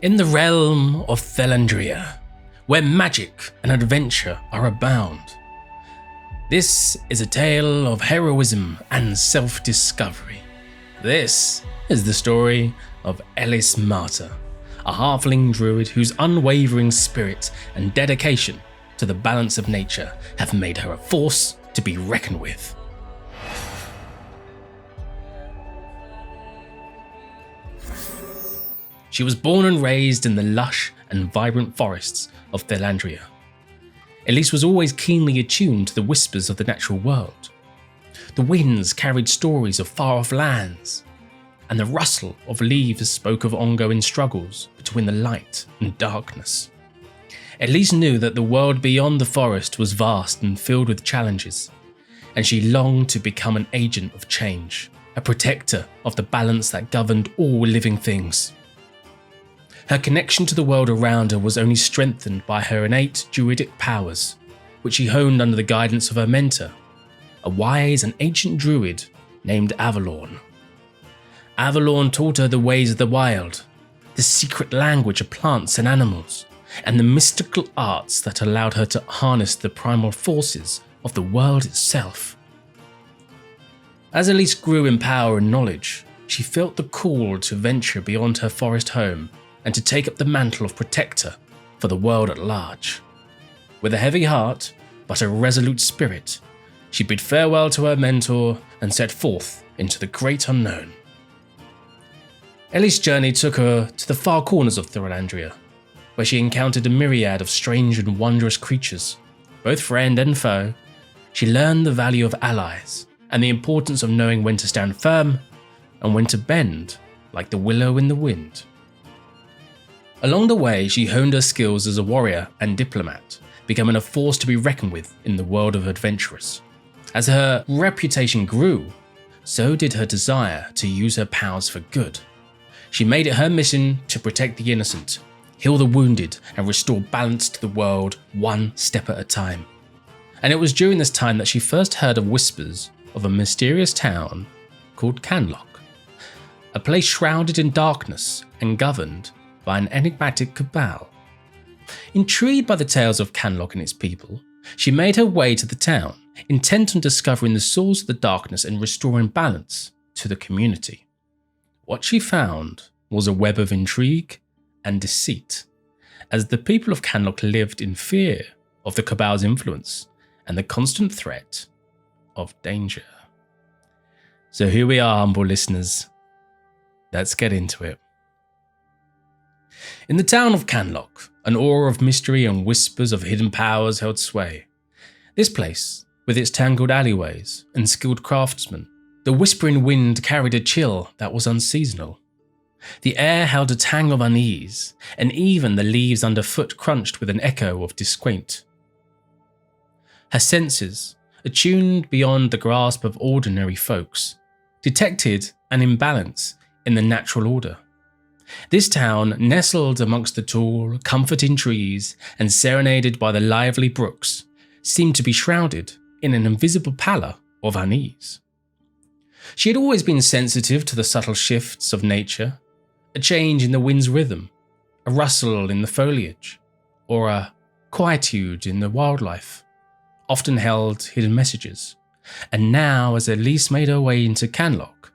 In the realm of Thelandria, where magic and adventure are abound, this is a tale of heroism and self-discovery. This is the story of Ellys Marte, a halfling druid whose unwavering spirit and dedication to the balance of nature have made her a force to be reckoned with. She was born and raised in the lush and vibrant forests of Thelandria. Ellys was always keenly attuned to the whispers of the natural world. The winds carried stories of far-off lands, and the rustle of leaves spoke of ongoing struggles between the light and darkness. Ellys knew that the world beyond the forest was vast and filled with challenges, and she longed to become an agent of change, a protector of the balance that governed all living things. Her connection to the world around her was only strengthened by her innate druidic powers, which she honed under the guidance of her mentor, a wise and ancient druid named Avalorn. Avalorn taught her the ways of the wild, the secret language of plants and animals, and the mystical arts that allowed her to harness the primal forces of the world itself. As Ellys grew in power and knowledge, she felt the call to venture beyond her forest home and to take up the mantle of protector for the world at large. With a heavy heart, but a resolute spirit, she bid farewell to her mentor and set forth into the great unknown. Ellys' journey took her to the far corners of Thelandria, where she encountered a myriad of strange and wondrous creatures, both friend and foe. She learned the value of allies and the importance of knowing when to stand firm and when to bend like the willow in the wind. Along the way, she honed her skills as a warrior and diplomat, becoming a force to be reckoned with in the world of adventurers. As her reputation grew, so did her desire to use her powers for good. She made it her mission to protect the innocent, heal the wounded, and restore balance to the world one step at a time. And it was during this time that she first heard of whispers of a mysterious town called Canlock, a place shrouded in darkness and governed by an enigmatic Cabal. Intrigued by the tales of Canlock and its people, she made her way to the town, intent on discovering the source of the darkness and restoring balance to the community. What she found was a web of intrigue and deceit, as the people of Canlock lived in fear of the Cabal's influence and the constant threat of danger. So here we are, humble listeners. Let's get into it. In the town of Canlock, an aura of mystery and whispers of hidden powers held sway. This place, with its tangled alleyways and skilled craftsmen, the whispering wind carried a chill that was unseasonal. The air held a tang of unease, and even the leaves underfoot crunched with an echo of disquiet. Her senses, attuned beyond the grasp of ordinary folks, detected an imbalance in the natural order. This town, nestled amongst the tall, comforting trees and serenaded by the lively brooks, seemed to be shrouded in an invisible pallor of unease. She had always been sensitive to the subtle shifts of nature, a change in the wind's rhythm, a rustle in the foliage, or a quietude in the wildlife, often held hidden messages. And now, as Ellys made her way into Canlock,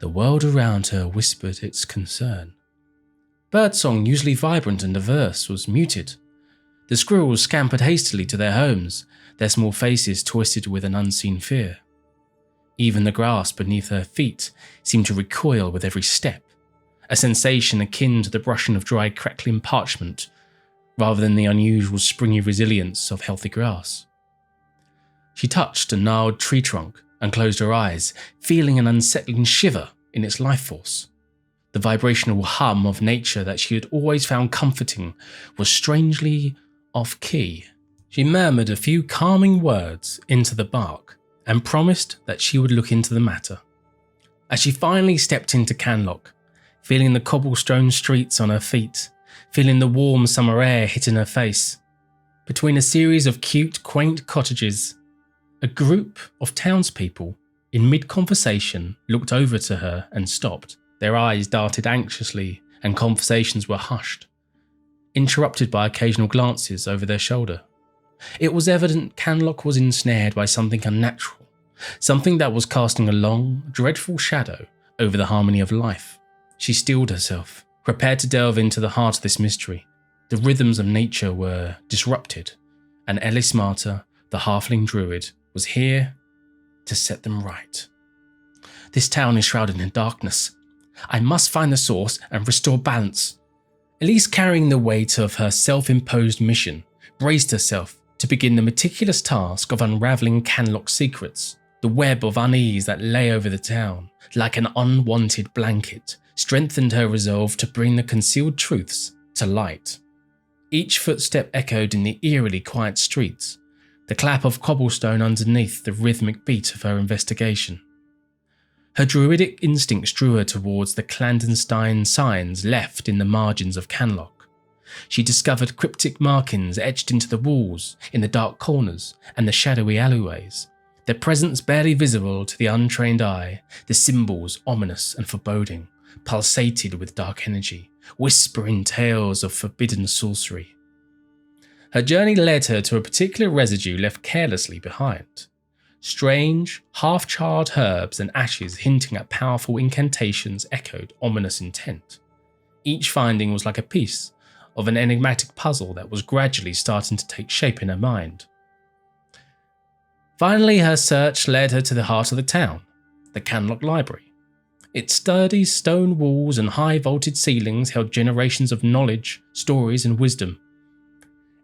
the world around her whispered its concern. Birdsong, usually vibrant and diverse, was muted. The squirrels scampered hastily to their homes, their small faces twisted with an unseen fear. Even the grass beneath her feet seemed to recoil with every step, a sensation akin to the brushing of dry, crackling parchment, rather than the unusual springy resilience of healthy grass. She touched a gnarled tree trunk and closed her eyes, feeling an unsettling shiver in its life force. The vibrational hum of nature that she had always found comforting was strangely off-key. She murmured a few calming words into the bark and promised that she would look into the matter. As she finally stepped into Canlock, feeling the cobblestone streets on her feet, feeling the warm summer air hitting her face, between a series of cute, quaint cottages, a group of townspeople in mid-conversation looked over to her and stopped. Their eyes darted anxiously and conversations were hushed, interrupted by occasional glances over their shoulder. It was evident Canlock was ensnared by something unnatural, something that was casting a long, dreadful shadow over the harmony of life. She steeled herself, prepared to delve into the heart of this mystery. The rhythms of nature were disrupted, and Ellys Marte, the Halfling Druid, was here to set them right. This town is shrouded in darkness. I must find the source and restore balance. Ellys, carrying the weight of her self-imposed mission, braced herself to begin the meticulous task of unravelling Canlock's secrets. The web of unease that lay over the town, like an unwanted blanket, strengthened her resolve to bring the concealed truths to light. Each footstep echoed in the eerily quiet streets, the clap of cobblestone underneath the rhythmic beat of her investigation. Her druidic instincts drew her towards the clandestine signs left in the margins of Canlock. She discovered cryptic markings etched into the walls, in the dark corners and the shadowy alleyways, their presence barely visible to the untrained eye. The symbols, ominous and foreboding, pulsated with dark energy, whispering tales of forbidden sorcery. Her journey led her to a particular residue left carelessly behind. Strange, half-charred herbs and ashes hinting at powerful incantations echoed ominous intent. Each finding was like a piece of an enigmatic puzzle that was gradually starting to take shape in her mind. Finally, her search led her to the heart of the town, the Canlock Library. Its sturdy stone walls and high vaulted ceilings held generations of knowledge, stories and wisdom.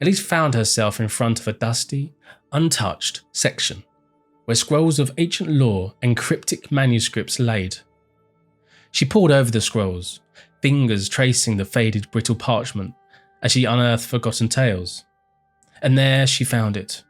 Ellys found herself in front of a dusty, untouched section, where scrolls of ancient lore and cryptic manuscripts laid. She pored over the scrolls, fingers tracing the faded brittle parchment as she unearthed forgotten tales. And there she found it,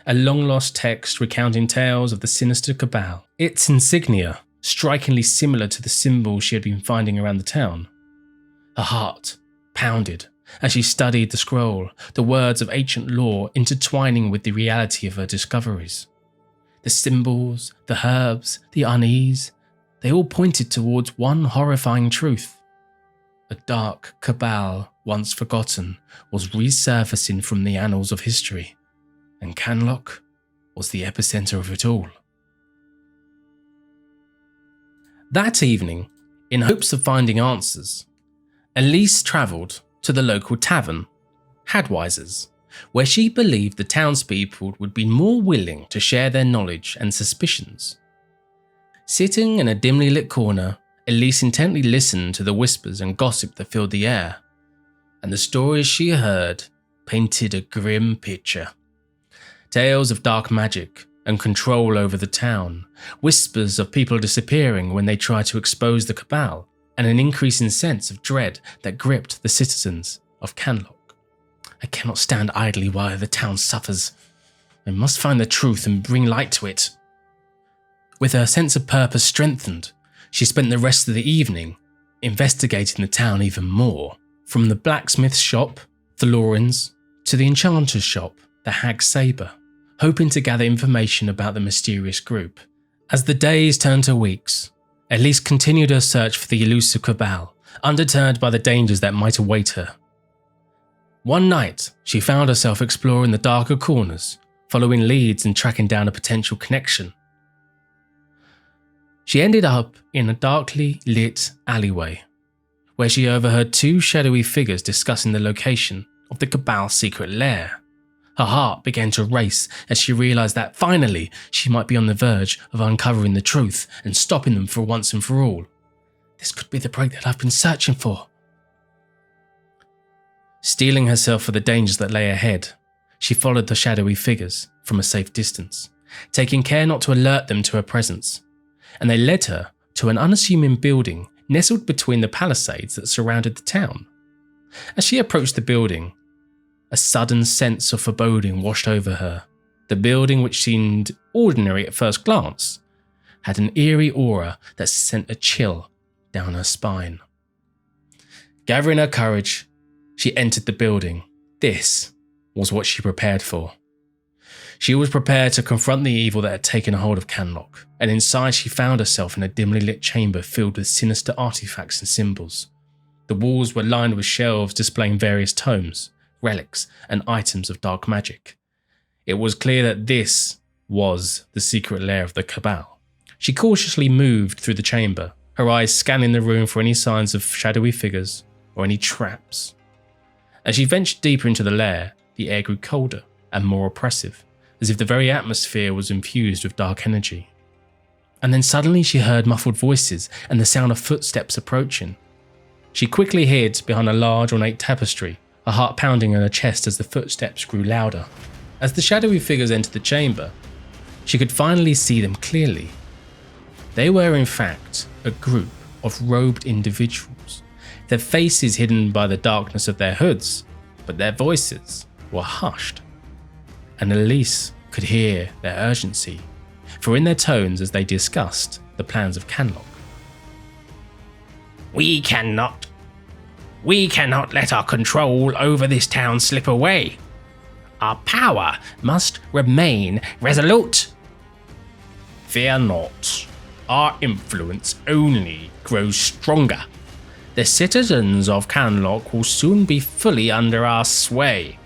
a long-lost text recounting tales of the sinister Cabal, its insignia strikingly similar to the symbols she had been finding around the town. Her heart pounded as she studied the scroll, the words of ancient lore intertwining with the reality of her discoveries. The symbols, the herbs, the unease, they all pointed towards one horrifying truth. A dark Cabal, once forgotten, was resurfacing from the annals of history, and Canlock was the epicenter of it all. That evening, in hopes of finding answers, Ellys travelled to the local tavern, Hadwiser's, where she believed the townspeople would be more willing to share their knowledge and suspicions. Sitting in a dimly lit corner, Ellys intently listened to the whispers and gossip that filled the air, and the stories she heard painted a grim picture. Tales of dark magic and control over the town, whispers of people disappearing when they tried to expose the Cabal, and an increasing sense of dread that gripped the citizens of Canlock. I cannot stand idly while the town suffers. I must find the truth and bring light to it. With her sense of purpose strengthened, she spent the rest of the evening investigating the town even more. From the blacksmith's shop, the Loren's, to the enchanter's shop, the Hag's Sabre, hoping to gather information about the mysterious group. As the days turned to weeks, Ellys continued her search for the elusive Cabal, undeterred by the dangers that might await her. One night, she found herself exploring the darker corners, following leads and tracking down a potential connection. She ended up in a darkly lit alleyway, where she overheard two shadowy figures discussing the location of the Cabal's secret lair. Her heart began to race as she realised that finally she might be on the verge of uncovering the truth and stopping them for once and for all. This could be the break that I've been searching for. Steeling herself for the dangers that lay ahead, she followed the shadowy figures from a safe distance, taking care not to alert them to her presence, and they led her to an unassuming building nestled between the palisades that surrounded the town. As she approached the building, a sudden sense of foreboding washed over her. The building, which seemed ordinary at first glance, had an eerie aura that sent a chill down her spine. Gathering her courage, she entered the building. This was what she prepared for. She was prepared to confront the evil that had taken a hold of Canlock, and inside she found herself in a dimly lit chamber filled with sinister artifacts and symbols. The walls were lined with shelves displaying various tomes, relics, and items of dark magic. It was clear that this was the secret lair of the Cabal. She cautiously moved through the chamber, her eyes scanning the room for any signs of shadowy figures or any traps. As she ventured deeper into the lair, the air grew colder and more oppressive, as if the very atmosphere was infused with dark energy. And then suddenly she heard muffled voices and the sound of footsteps approaching. She quickly hid behind a large ornate tapestry, her heart pounding in her chest as the footsteps grew louder. As the shadowy figures entered the chamber, she could finally see them clearly. They were in fact a group of robed individuals, their faces hidden by the darkness of their hoods, but their voices were hushed. And Ellys could hear their urgency, for in their tones as they discussed the plans of Canlock. We cannot let our control over this town slip away. Our power must remain resolute. Fear not, our influence only grows stronger. The citizens of Canlock will soon be fully under our sway.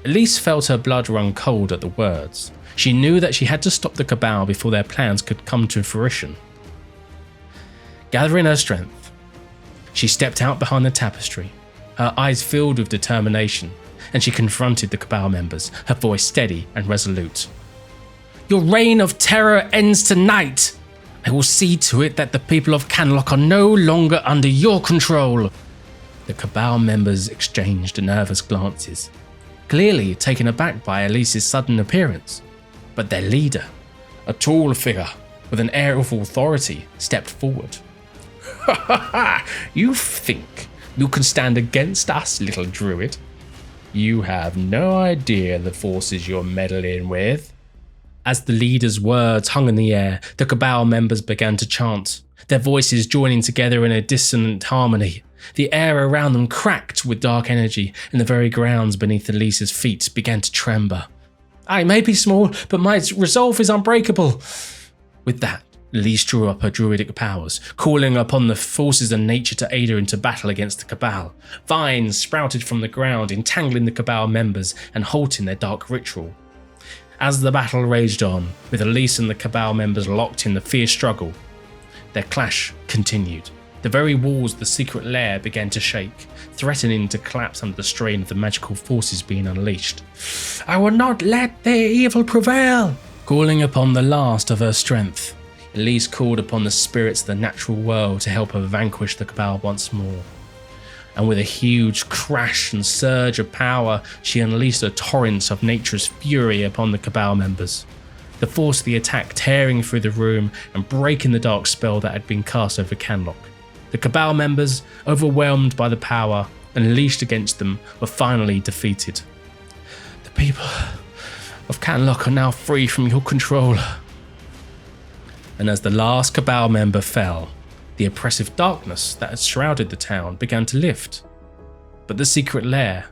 Ellys felt her blood run cold at the words. She knew that she had to stop the Cabal before their plans could come to fruition. Gathering her strength, she stepped out behind the tapestry, her eyes filled with determination, and she confronted the Cabal members, her voice steady and resolute. Your reign of terror ends tonight. I will see to it that the people of Canlock are no longer under your control. The Cabal members exchanged nervous glances, clearly taken aback by Ellys's sudden appearance. But their leader, a tall figure with an air of authority, stepped forward. Ha ha ha! You think you can stand against us, little druid? You have no idea the forces you're meddling with. As the leader's words hung in the air, the Cabal members began to chant, their voices joining together in a dissonant harmony. The air around them cracked with dark energy, and the very grounds beneath Ellys's feet began to tremble. I may be small, but my resolve is unbreakable. With that, Ellys drew up her druidic powers, calling upon the forces of nature to aid her into battle against the Cabal. Vines sprouted from the ground, entangling the Cabal members and halting their dark ritual. As the battle raged on, with Ellys and the Cabal members locked in the fierce struggle, their clash continued. The very walls of the secret lair began to shake, threatening to collapse under the strain of the magical forces being unleashed. I will not let their evil prevail! Calling upon the last of her strength, Ellys called upon the spirits of the natural world to help her vanquish the Cabal once more. And with a huge crash and surge of power, she unleashed a torrent of nature's fury upon the Cabal members. The force of the attack tearing through the room and breaking the dark spell that had been cast over Canlock. The Cabal members, overwhelmed by the power unleashed against them, were finally defeated. The people of Canlock are now free from your control. And as the last Cabal member fell, the oppressive darkness that had shrouded the town began to lift. But the secret lair,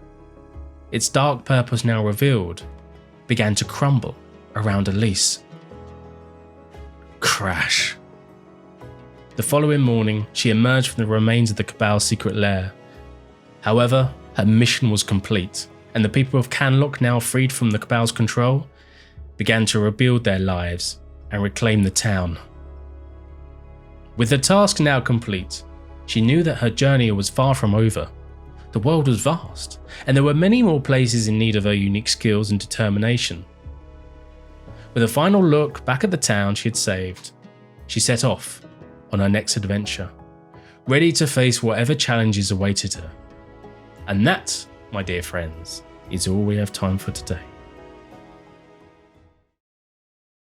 its dark purpose now revealed, began to crumble around Ellys. Crash. The following morning, she emerged from the remains of the Cabal's secret lair. However, her mission was complete, and the people of Canlock, now freed from the Cabal's control, began to rebuild their lives and reclaim the town. With the task now complete, she knew that her journey was far from over. The world was vast, and there were many more places in need of her unique skills and determination. With a final look back at the town she had saved, she set off on her next adventure, ready to face whatever challenges awaited her. And that, my dear friends, is all we have time for today.